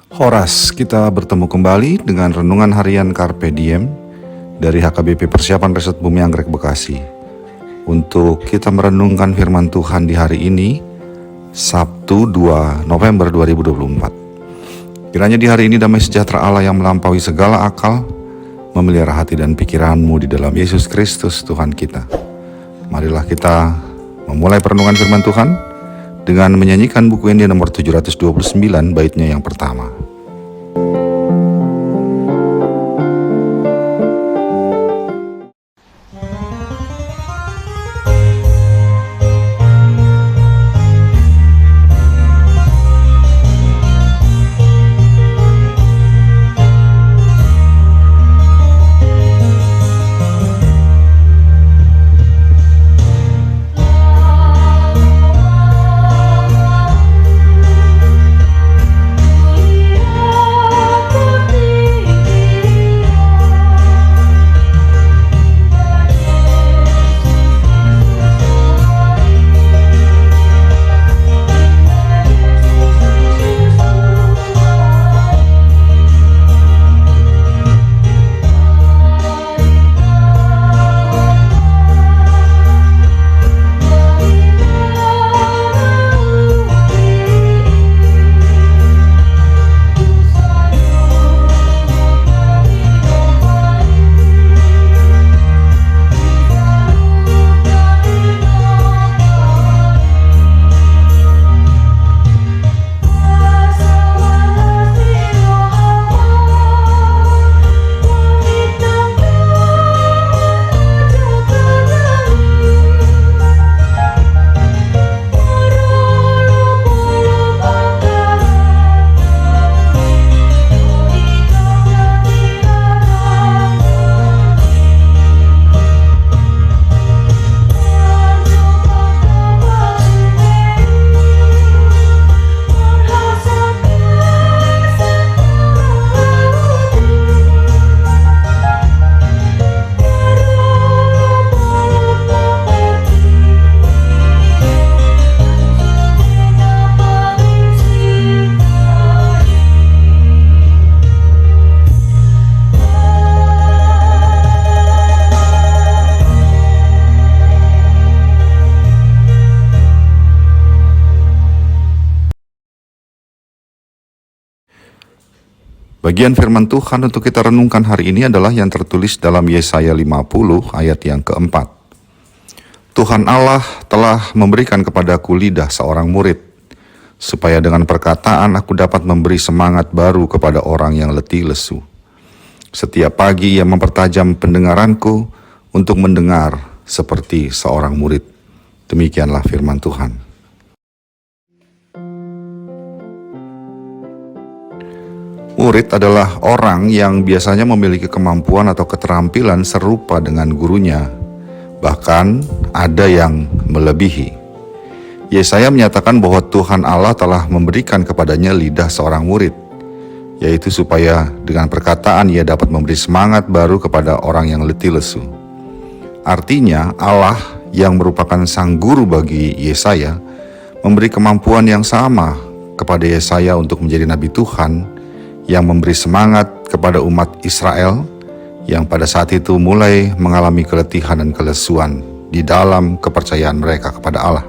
Horas, kita bertemu kembali dengan renungan harian Carpe Diem dari HKBP Persiapan Riset Bumi Anggrek Bekasi. Untuk kita merenungkan firman Tuhan di hari ini, Sabtu 2 November 2024. Kiranya di hari ini damai sejahtera Allah yang melampaui segala akal, memelihara hati dan pikiranmu di dalam Yesus Kristus Tuhan kita. Marilah kita memulai perenungan firman Tuhan dengan menyanyikan buku ini nomor 729 baitnya yang pertama. Bagian firman Tuhan untuk kita renungkan hari ini adalah yang tertulis dalam Yesaya 50 ayat yang keempat. Tuhan Allah telah memberikan kepadaku lidah seorang murid, supaya dengan perkataan aku dapat memberi semangat baru kepada orang yang letih lesu. Setiap pagi ia mempertajam pendengaranku untuk mendengar seperti seorang murid. Demikianlah firman Tuhan. Murid adalah orang yang biasanya memiliki kemampuan atau keterampilan serupa dengan gurunya, bahkan ada yang melebihi. Yesaya menyatakan bahwa Tuhan Allah telah memberikan kepadanya lidah seorang murid, yaitu supaya dengan perkataan ia dapat memberi semangat baru kepada orang yang letih lesu. Artinya Allah yang merupakan sang guru bagi Yesaya memberi kemampuan yang sama kepada Yesaya untuk menjadi nabi Tuhan yang memberi semangat kepada umat Israel yang pada saat itu mulai mengalami keletihan dan kelesuan di dalam kepercayaan mereka kepada Allah.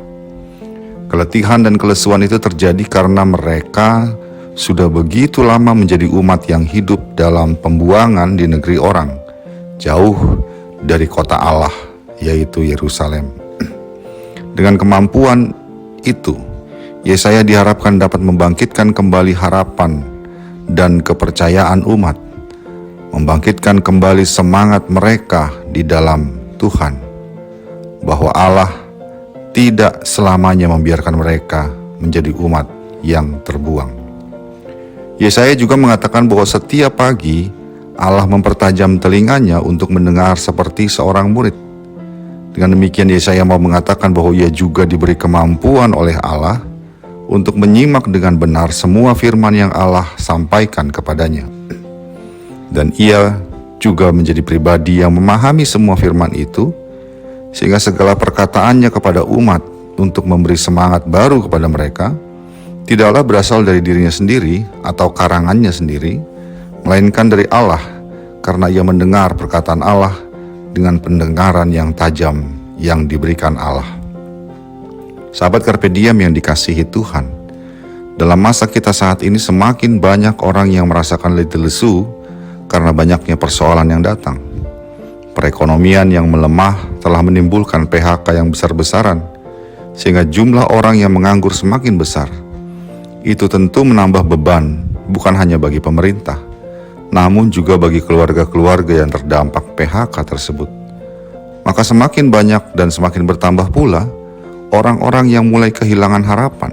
Keletihan dan kelesuan itu terjadi karena mereka sudah begitu lama menjadi umat yang hidup dalam pembuangan di negeri orang, jauh dari kota Allah, yaitu Yerusalem. Dengan kemampuan itu, Yesaya diharapkan dapat membangkitkan kembali harapan dan kepercayaan umat, membangkitkan kembali semangat mereka di dalam Tuhan, bahwa Allah tidak selamanya membiarkan mereka menjadi umat yang terbuang. Yesaya juga mengatakan bahwa setiap pagi Allah mempertajam telinganya untuk mendengar seperti seorang murid. Dengan demikian Yesaya mau mengatakan bahwa ia juga diberi kemampuan oleh Allah untuk menyimak dengan benar semua firman yang Allah sampaikan kepadanya. Dan ia juga menjadi pribadi yang memahami semua firman itu, sehingga segala perkataannya kepada umat untuk memberi semangat baru kepada mereka tidaklah berasal dari dirinya sendiri atau karangannya sendiri, melainkan dari Allah, karena ia mendengar perkataan Allah dengan pendengaran yang tajam yang diberikan Allah. Sahabat Carpe Diem yang dikasihi Tuhan, dalam masa kita saat ini semakin banyak orang yang merasakan letih lesu karena banyaknya persoalan yang datang. Perekonomian yang melemah telah menimbulkan PHK yang besar-besaran, sehingga jumlah orang yang menganggur semakin besar. Itu tentu menambah beban bukan hanya bagi pemerintah, namun juga bagi keluarga-keluarga yang terdampak PHK tersebut. Maka semakin banyak dan semakin bertambah pula orang-orang yang mulai kehilangan harapan,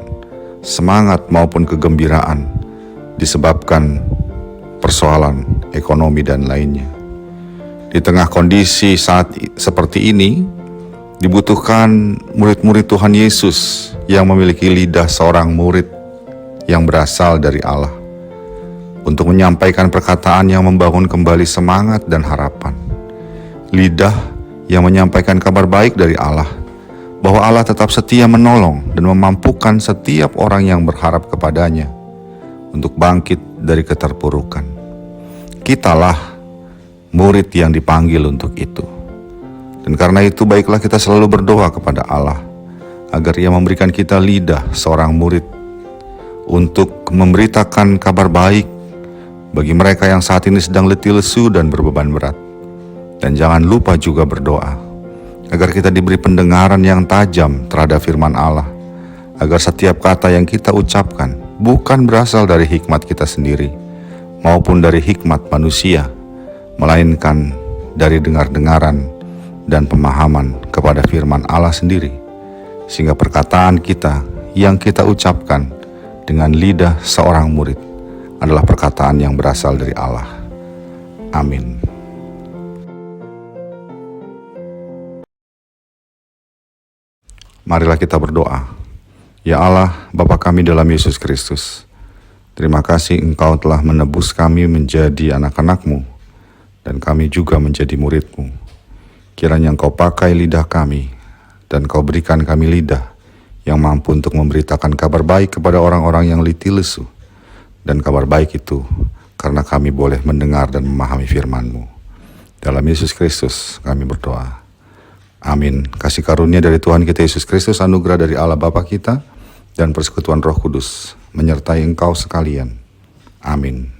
semangat maupun kegembiraan disebabkan persoalan ekonomi dan lainnya. Di tengah kondisi saat seperti ini, dibutuhkan murid-murid Tuhan Yesus yang memiliki lidah seorang murid yang berasal dari Allah untuk menyampaikan perkataan yang membangun kembali semangat dan harapan. Lidah yang menyampaikan kabar baik dari Allah, bahwa Allah tetap setia menolong dan memampukan setiap orang yang berharap kepadanya untuk bangkit dari keterpurukan. Kitalah murid yang dipanggil untuk itu. Dan karena itu baiklah kita selalu berdoa kepada Allah agar Ia memberikan kita lidah seorang murid untuk memberitakan kabar baik bagi mereka yang saat ini sedang letih lesu dan berbeban berat. Dan jangan lupa juga berdoa agar kita diberi pendengaran yang tajam terhadap firman Allah, agar setiap kata yang kita ucapkan bukan berasal dari hikmat kita sendiri maupun dari hikmat manusia, melainkan dari dengar-dengaran dan pemahaman kepada firman Allah sendiri, sehingga perkataan kita yang kita ucapkan dengan lidah seorang murid adalah perkataan yang berasal dari Allah. Amin. Marilah kita berdoa. Ya Allah, Bapa kami dalam Yesus Kristus, terima kasih Engkau telah menebus kami menjadi anak-anak-Mu, dan kami juga menjadi murid-Mu. Kiranya Engkau pakai lidah kami, dan Kau berikan kami lidah yang mampu untuk memberitakan kabar baik kepada orang-orang yang letih lesu. Dan kabar baik itu karena kami boleh mendengar dan memahami firman-Mu. Dalam Yesus Kristus kami berdoa. Amin. Kasih karunia dari Tuhan kita Yesus Kristus, anugerah dari Allah Bapa kita, dan persekutuan Roh Kudus menyertai engkau sekalian. Amin.